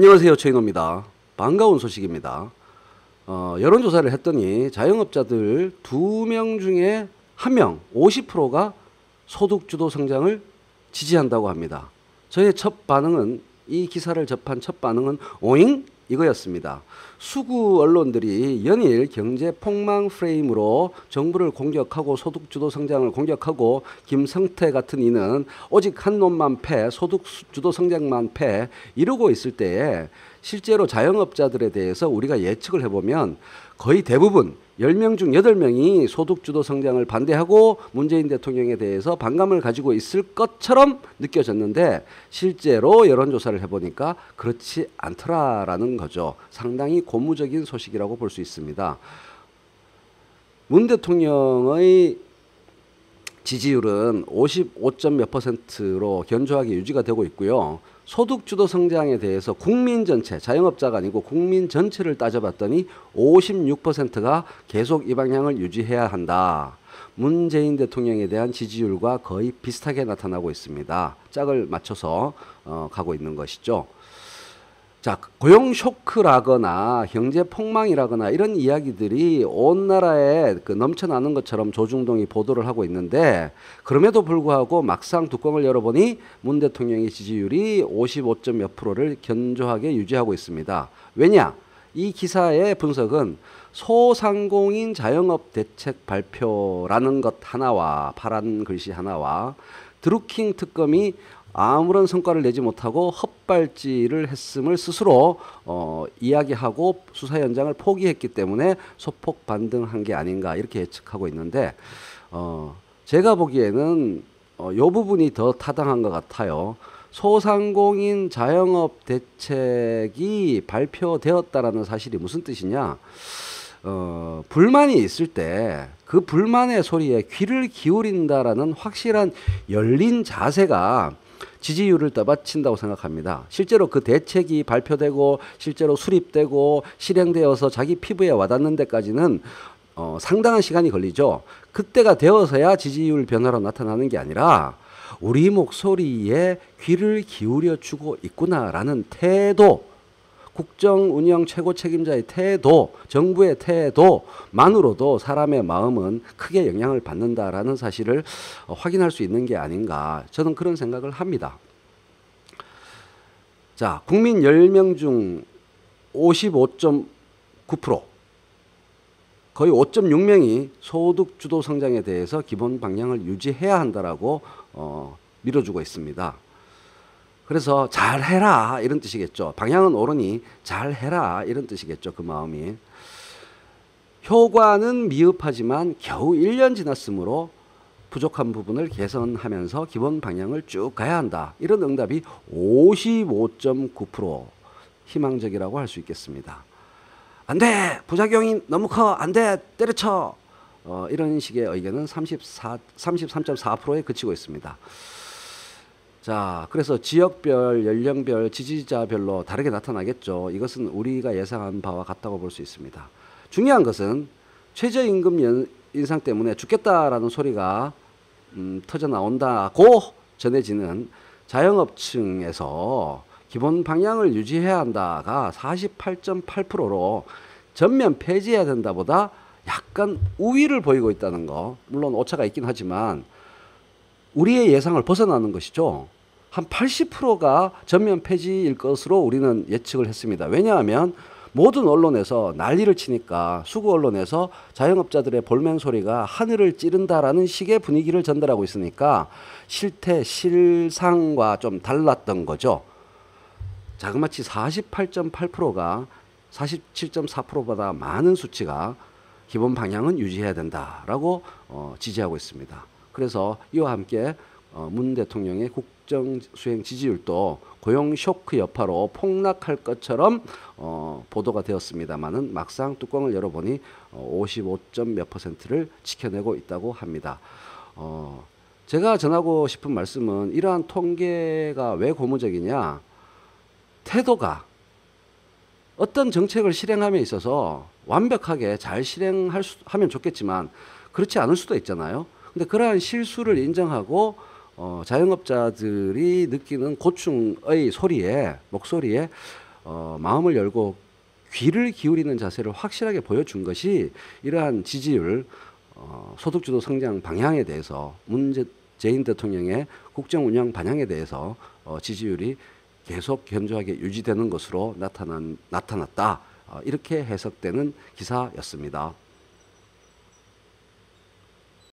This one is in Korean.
안녕하세요, 최인호입니다. 반가운 소식입니다. 여론조사를 했더니 자영업자들 2명 중에 1명, 50%가 소득주도 성장을 지지한다고 합니다. 저의 첫 반응은, 이 기사를 접한 첫 반응은 오잉? 이거였습니다. 수구 언론들이 연일 경제 폭망 프레임으로 정부를 공격하고 소득주도 성장을 공격하고 김성태 같은 이는 오직 한 놈만 패, 소득주도 성장만 패 이러고 있을 때에 실제로 자영업자들에 대해서 우리가 예측을 해보면 거의 대부분 10명 중 8명이 소득주도 성장을 반대하고 문재인 대통령에 대해서 반감을 가지고 있을 것처럼 느껴졌는데 실제로 여론조사를 해보니까 그렇지 않더라라는 거죠. 상당히 고무적인 소식이라고 볼 수 있습니다. 문 대통령의 지지율은 55점 몇 %로 견조하게 유지가 되고 있고요. 소득주도 성장에 대해서 국민 전체, 자영업자가 아니고 국민 전체를 따져봤더니 56%가 계속 이 방향을 유지해야 한다. 문재인 대통령에 대한 지지율과 거의 비슷하게 나타나고 있습니다. 짝을 맞춰서 가고 있는 것이죠. 자, 고용 쇼크라거나 경제 폭망이라거나 이런 이야기들이 온 나라에 넘쳐나는 것처럼 조중동이 보도를 하고 있는데 그럼에도 불구하고 막상 뚜껑을 열어보니 문 대통령의 지지율이 55점 몇 %를 견조하게 유지하고 있습니다. 왜냐? 이 기사의 분석은 소상공인 자영업 대책 발표라는 것 하나와 파란 글씨 하나와 드루킹 특검이 아무런 성과를 내지 못하고 헛발질을 했음을 스스로 이야기하고 수사 현장을 포기했기 때문에 소폭 반등한 게 아닌가 이렇게 예측하고 있는데 제가 보기에는 이 부분이 더 타당한 것 같아요. 소상공인 자영업 대책이 발표되었다라는 사실이 무슨 뜻이냐? 불만이 있을 때 그 불만의 소리에 귀를 기울인다라는 확실한 열린 자세가 지지율을 떠받친다고 생각합니다. 실제로 그 대책이 발표되고 실제로 수립되고 실행되어서 자기 피부에 와닿는 데까지는 상당한 시간이 걸리죠. 그때가 되어서야 지지율 변화로 나타나는 게 아니라 우리 목소리에 귀를 기울여 주고 있구나라는 태도, 국정 운영 최고 책임자의 태도, 정부의 태도만으로도 사람의 마음은 크게 영향을 받는다라는 사실을 확인할 수 있는 게 아닌가, 저는 그런 생각을 합니다. 자, 국민 10명 중 55.9%, 거의 5.6명이 소득주도 성장에 대해서 기본 방향을 유지해야 한다라고 밀어주고 있습니다. 그래서 잘해라 이런 뜻이겠죠. 방향은 옳으니 잘해라 이런 뜻이겠죠. 그 마음이. 효과는 미흡하지만 겨우 1년 지났으므로 부족한 부분을 개선하면서 기본 방향을 쭉 가야 한다. 이런 응답이 55.9% 희망적이라고 할 수 있겠습니다. 안 돼! 부작용이 너무 커! 안 돼! 때려쳐! 이런 식의 의견은 33.4%에 그치고 있습니다. 자, 그래서 지역별, 연령별, 지지자별로 다르게 나타나겠죠. 이것은 우리가 예상한 바와 같다고 볼 수 있습니다. 중요한 것은 최저임금 인상 때문에 죽겠다라는 소리가 터져 나온다고 전해지는 자영업층에서 기본 방향을 유지해야 한다가 48.8%로 전면 폐지해야 된다보다 약간 우위를 보이고 있다는 거. 물론 오차가 있긴 하지만 우리의 예상을 벗어나는 것이죠. 한 80%가 전면 폐지일 것으로 우리는 예측을 했습니다. 왜냐하면 모든 언론에서 난리를 치니까 수구 언론에서 자영업자들의 볼멘소리가 하늘을 찌른다라는 식의 분위기를 전달하고 있으니까 실상과 좀 달랐던 거죠. 자그마치 48.8%가 47.4%보다 많은 수치가 기본 방향은 유지해야 된다라고 지지하고 있습니다. 그래서 이와 함께 문 대통령의 국정 수행 지지율도 고용 쇼크 여파로 폭락할 것처럼 보도가 되었습니다만은 막상 뚜껑을 열어보니 55점 몇 %를 지켜내고 있다고 합니다. 제가 전하고 싶은 말씀은 이러한 통계가 왜 고무적이냐? 태도가 어떤 정책을 실행함에 있어서 완벽하게 잘 실행하면 좋겠지만 그렇지 않을 수도 있잖아요. 근데 그러한 실수를 인정하고 자영업자들이 느끼는 고충의 목소리에 마음을 열고 귀를 기울이는 자세를 확실하게 보여준 것이 이러한 지지율, 소득주도 성장 방향에 대해서 문재인 대통령의 국정 운영 방향에 대해서 지지율이 계속 견조하게 유지되는 것으로 나타났다. 이렇게 해석되는 기사였습니다.